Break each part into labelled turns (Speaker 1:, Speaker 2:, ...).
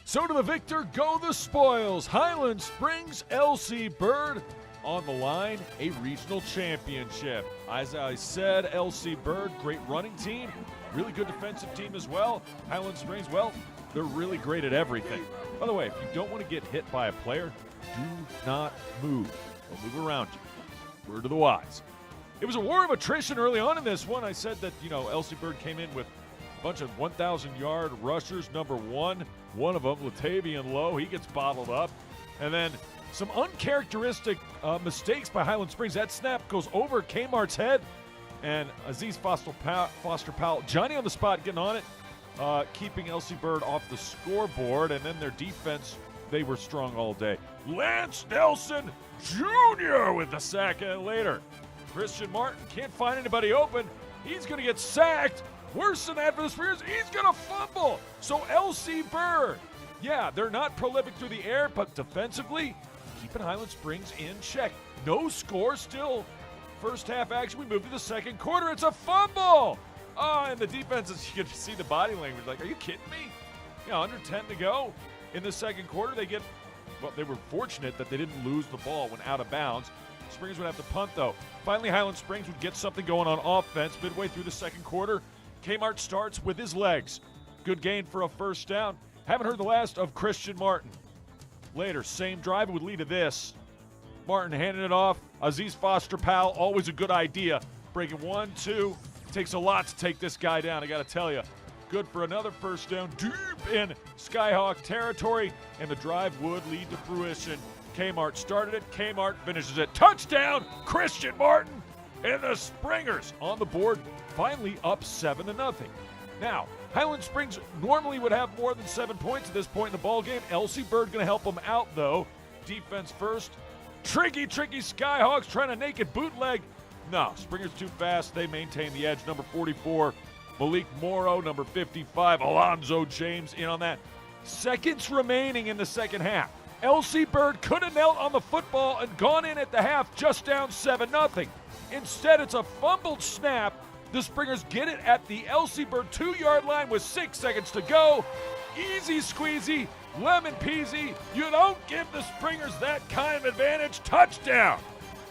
Speaker 1: So to the victor go the spoils. Highland Springs, LC Bird on the line, a regional championship. As I said, LC Bird, great running team, really good defensive team as well. Highland Springs, well, they're really great at everything. By the way, if you don't want to get hit by a player, do not move. Don't move around you. Word to the wise. It was a war of attrition early on in this one. I said that, LC Bird came in with a bunch of 1,000-yard rushers. Number one of them, Latavian Lowe, he gets bottled up. And then some uncharacteristic mistakes by Highland Springs. That snap goes over Kmart's head, and Aziz Foster Powell, Johnny on the spot getting on it, keeping LC Bird off the scoreboard. And then their defense, they were strong all day. Lance Nelson Jr. with the sack, and later Christian Martin can't find anybody open. He's going to get sacked. Worse than that for the Springers, he's going to fumble. So LC Bird, yeah, they're not prolific through the air, but defensively, keeping Highland Springs in check. No score still. First half action, we move to the second quarter. It's a fumble. Oh, and the defense, you can see the body language. Like, are you kidding me? Under 10 to go in the second quarter. They were fortunate that they didn't lose the ball when out of bounds. Springers would have to punt, though. Finally, Highland Springs would get something going on offense midway through the second quarter. Kmart starts with his legs. Good gain for a first down. Haven't heard the last of Christian Martin. Later, same drive would lead to this. Martin handing it off. Aziz Foster Powell, always a good idea. Breaking 1, 2. Takes a lot to take this guy down, I got to tell you. Good for another first down deep in Skyhawk territory, and the drive would lead to fruition. Kmart started it. Kmart finishes it. Touchdown, Christian Martin, and the Springers on the board, finally up 7-0. Now, Highland Springs normally would have more than 7 points at this point in the ball game. LC Bird going to help them out, though. Defense first. Tricky Skyhawks trying to naked bootleg. No, Springers too fast. They maintain the edge. Number 44, Malik Morrow. Number 55, Alonzo James in on that. Seconds remaining in the second half. LC Bird could have knelt on the football and gone in at the half just down 7-0. Instead, it's a fumbled snap. The Springers get it at the LC Bird 2-yard line with 6 seconds to go. Easy squeezy, lemon peasy. You don't give the Springers that kind of advantage. Touchdown.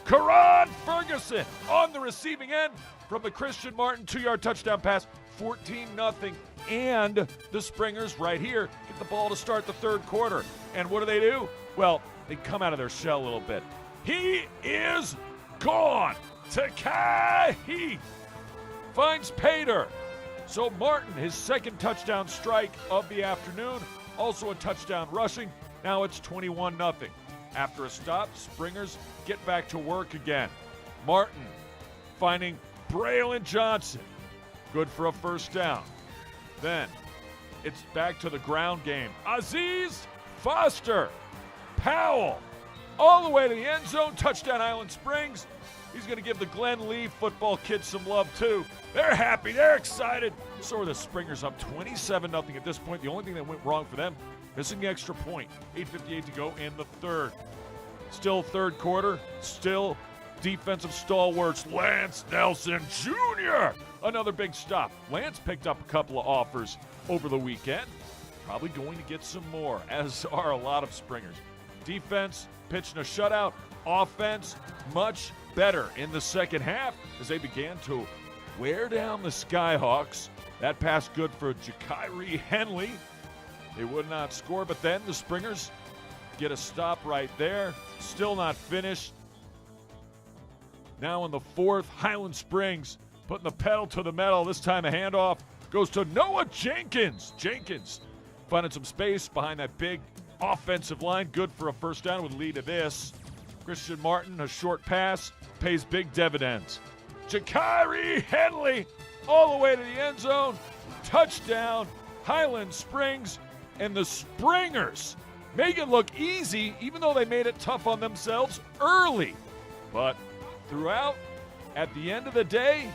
Speaker 1: Karan Ferguson on the receiving end from the Christian Martin 2-yard touchdown pass. 14-0. And the Springers right here get the ball to start the third quarter. And what do? Well, they come out of their shell a little bit. He is gone. Takai Heath finds Pater. So Martin, his second touchdown strike of the afternoon, also a touchdown rushing. Now it's 21-0. After a stop, Springers get back to work again. Martin finding Braylon Johnson. Good for a first down. Then it's back to the ground game. Aziz Foster Powell all the way to the end zone. Touchdown Highland Springs. He's going to give the Glen Lee football kids some love, too. They're happy. They're excited. So are the Springers up 27-0 at this point. The only thing that went wrong for them, missing the extra point. 8:58 to go in the third. Still third quarter. Still defensive stalwarts. Lance Nelson Jr. Another big stop. Lance picked up a couple of offers over the weekend. Probably going to get some more, as are a lot of Springers. Defense pitching a shutout. Offense much better in the second half as they began to wear down the Skyhawks. That pass good for Jakiri Henley. They would not score, but then the Springers get a stop right there. Still not finished. Now in the fourth, Highland Springs putting the pedal to the metal. This time a handoff goes to Noah Jenkins. Jenkins finding some space behind that big offensive line. Good for a first down, would lead to this. Christian Martin, a short pass, pays big dividends. Jakiri Henley all the way to the end zone. Touchdown, Highland Springs, and the Springers make it look easy, even though they made it tough on themselves early. But throughout, at the end of the day,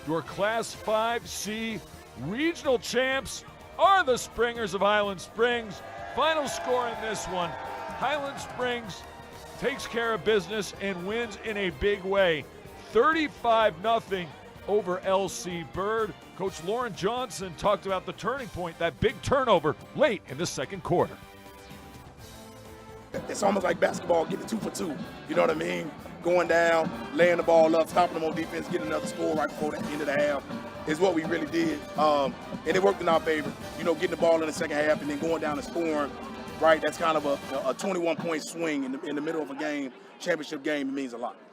Speaker 1: your Class 5C regional champs are the Springers of Highland Springs. Final score in this one, Highland Springs takes care of business and wins in a big way. 35-0 over LC Bird. Coach Lauren Johnson talked about the turning point, that big turnover late in the second quarter.
Speaker 2: It's almost like basketball, getting 2 for 2. You know what I mean? Going down, laying the ball up, stopping them on defense, getting another score right before the end of the half is what we really did. And it worked in our favor. You know, getting the ball in the second half and then going down and scoring, right? That's kind of a 21-point swing in the middle of a game, championship game. It means a lot.